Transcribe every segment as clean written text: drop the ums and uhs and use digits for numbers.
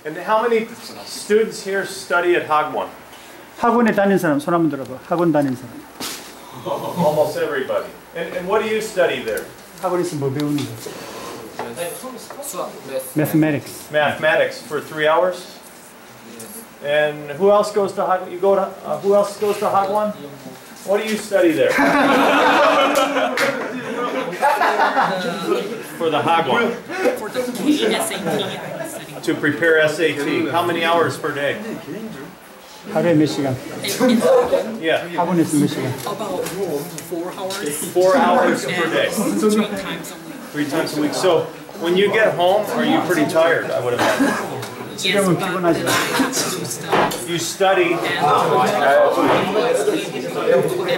And how many students here study at Hagwon? 학원에 다니는 사람 손 한번 들어봐. 학원 다니는 사람. Almost everybody. And what do you study there? 학원에서 뭐 배우는 거? Mathematics. Mathematics for 3 hours. And who else goes to Hagwon? You go to who else goes to Hagwon? What do you study there? For the Hagwon. For the SAT. To prepare SAT. How many hours per day? 하루에 몇 시간? Yeah. 학원에서 몇 시간? About 4 hours. 4 hours per day. 3 times a week. 3 times a week. So when you get home, are you pretty tired? I would imagine. Yes, but then I have to study. You study. And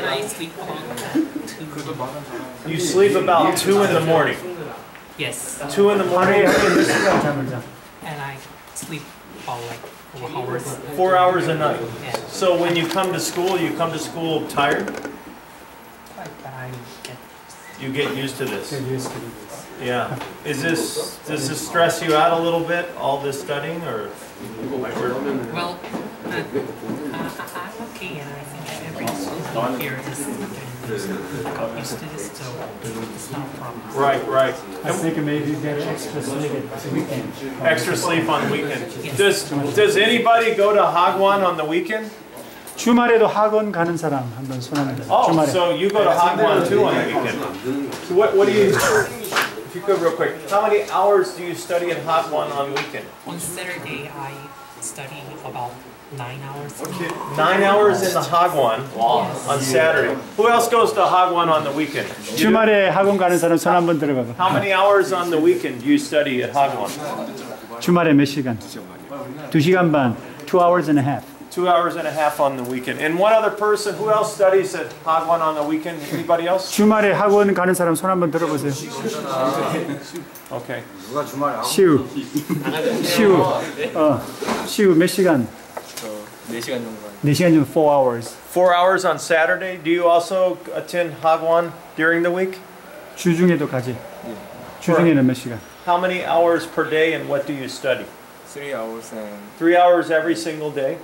I sleep about 2. You sleep about 2 in the morning. Yes. 2 in the morning. 몇 시간 잠을 자? And I sleep about like 4 hours. 4 hours a night. Yeah. So when you come to school tired? But I get You get used to this. 네, Yeah. Does this stress you out a little bit, all this studying, or? well, I'm okay, and I think every student here is got used to this, so it's not a problem. Right. I think maybe you get extra sleep at the weekend. Extra sleep on the weekend. Does anybody go to Hagwon on the weekend? 주말에도 학원 가는 사람 한번 손 한번 들어. Oh, 주말에. so you go to Hagwon too on the weekend. So what do you, if you could real quick, how many hours do you study at Hagwon on the weekend? On Saturday, I study about 9 hours. 9 hours in the Hagwon on Saturday. Who else goes to Hagwon on the weekend? 주말에 학원 가는 사람 손 한번 들어봐봐. How many hours on the weekend do you study at Hagwon? 주말에 몇 시간? 2시간 반. 2 hours and a half. 2 hours and a half on the weekend. And one other person, who else studies at Hagwon on the weekend? Anybody else? 주말에 학원 가는 사람 손 한번 들어보세요. Okay. 시우. 시우 몇 시간? 4시간 정도. 4시간 정도 4 hours. 4 hours on Saturday. Do you also attend Hagwon during the week? 주중에도 가지. 주중에는 몇 시간? How many hours per day and what do you study? 3 hours and 3 hours every single day?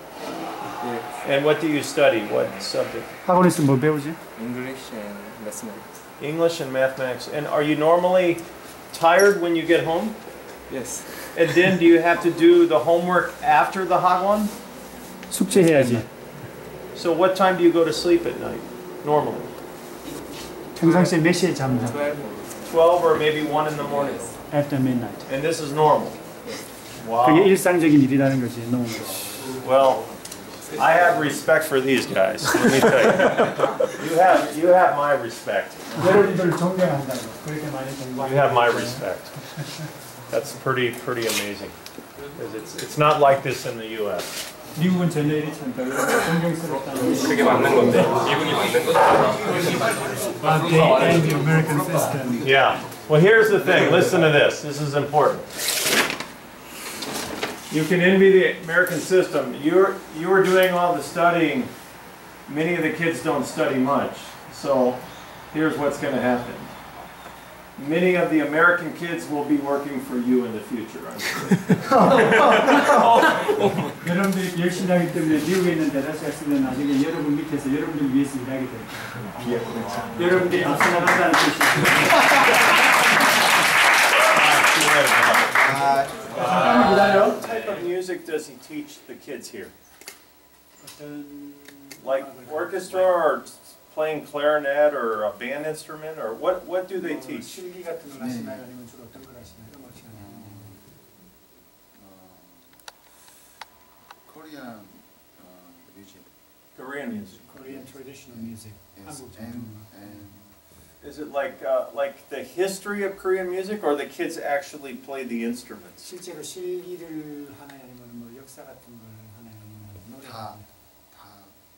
yes, And what do you study? What subject? 학원에서 뭐 배우지? English and mathematics. English and mathematics. And are you normally tired when you get home? Yes. And then do you have to do the homework after the Hagwon? 숙제해야지. So what time do you go to sleep at night, normally? 평상시에 몇 시에 잠자? 12 or maybe 1 in the morning. After midnight. And this is normal. Wow. 그게 일상적인 일이라는 거지. 너무. Well, I have respect for these guys. Let me tell you. You have my respect. 여러분들 존경한다고. 그렇게 많이 공부하고. You have my respect. That's pretty amazing. Because it's not like this in the U.S. 미국은 전혀 이렇지 않다. 존경스럽다는. 그게 맞는 건데 미국이 맞는 거죠. They and the American system. Yeah. Well, here's the thing. Listen to this. This is important. You can envy the American system. You are doing all the studying. Many of the kids don't study much. So here's what's going to happen. Many of the American kids will be working for you in the future, I'm sure. 여러분들이 열심히 하기 때문에 미국에 있는 대다수가 쓰면 나중에 여러분 밑에서 여러분들 위해서 일하게 됩니다. 여러분들이 앞서 나간다는 뜻이죠. What type of music does he teach the kids here? Like orchestra or playing clarinet or a band instrument, or what do they teach? 실기 같은 거 하시나요? 아니면 주로 어떤 걸 하시나요? 음악 시간에. Korean music. Korean music. Korean traditional music. Yes, 한국 and 전통. Is it like the history of Korean music, or the kids actually play the instruments? 실제로 실기를 하나요? 아니면 뭐 역사 같은 걸 하나요? 아니면 노래? 다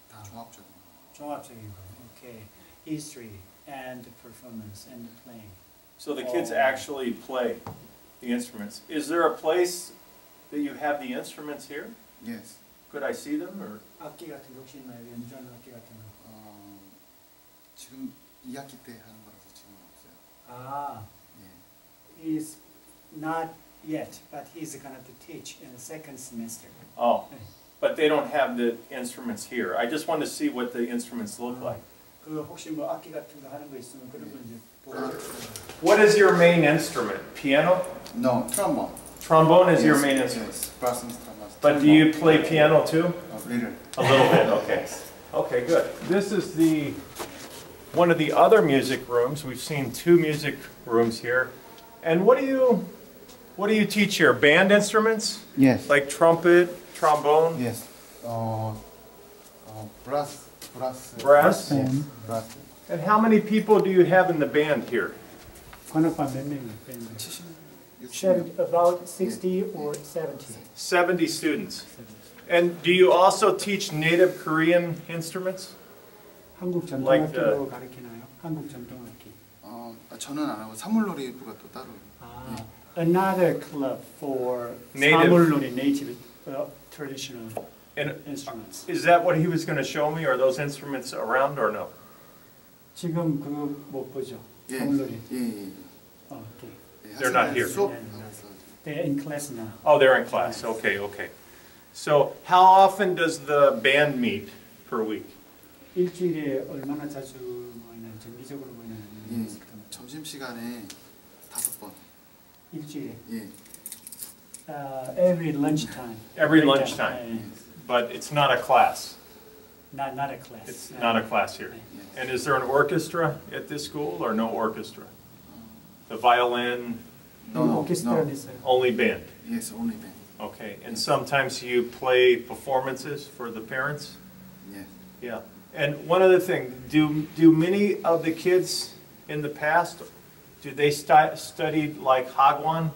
다 종합적인 거. 종합적인 거. Okay. History and the performance and the playing. So the kids actually play the instruments. Is there a place that you have the instruments here? Yes. Could I see them, or? 악기 같은 거 혹시 있나요? 연주하는 악기 같은 거. 지금 2학기 때 하는 거라서 지금은 없어요. 아, 예. is not yet, but he's going to teach in the second semester. Oh, but they don't have the instruments here. I just want to see what the instruments look like. 그 혹시 뭐 악기 같은 거 하는 거 있으면 그런 거 이제 보여주세요. What is your main instrument? Piano? No, trombone. Trombone is your Yes, main instrument. Yes, brass instrument. But do you play piano too? Little. A little bit, okay. Okay, good. This is one of the other music rooms. We've seen 2 music rooms here. And what do you teach here? Band instruments? Yes. Like trumpet, trombone? Yes. Brass. Brass? Yes. Brass. And how many people do you have in the band here? 관악반 몇 명이 about 60 or 70. 70 students. And do you also teach native Korean instruments? 한국 Like 전통악기로 가르치나요? 한국 전통악기. 저는 안 하고 사물놀이부가 또 따로. Another club for Native. 사물놀이, native traditional And instruments. is that what he was going to show me? Are those instruments around or no? 지금 그거 못 보죠? 예. 사물놀이. 예. Okay. They're not here. 수업. They're in class now. Oh, they're in class. Okay, okay. So how often does the band meet per week? 일주일에 얼마나 자주 모이나요? 정기적으로 모이나요? 예. 점심 시간에 5번. 일주일에. 예. Every lunchtime. Every Break lunchtime. time. But it's not a class. Not a class. It's not a class here. Yes. And is there an orchestra at this school or no orchestra? The violin, No. 오케스트라는 있어요. only band? Yes, only band. Okay. And sometimes you play performances for the parents? Yes. Yeah. And one other thing, do many of the kids in the past, do they study like Hagwon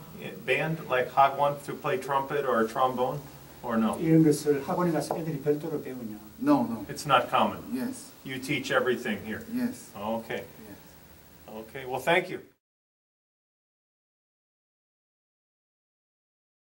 band, like Hagwon to play trumpet or trombone, or no? 이런 것을 학원에 가서 애들이 별도로 배우냐? No. It's not common. Yes. You teach everything here. Yes. Okay. Yes. Okay. Well, thank you.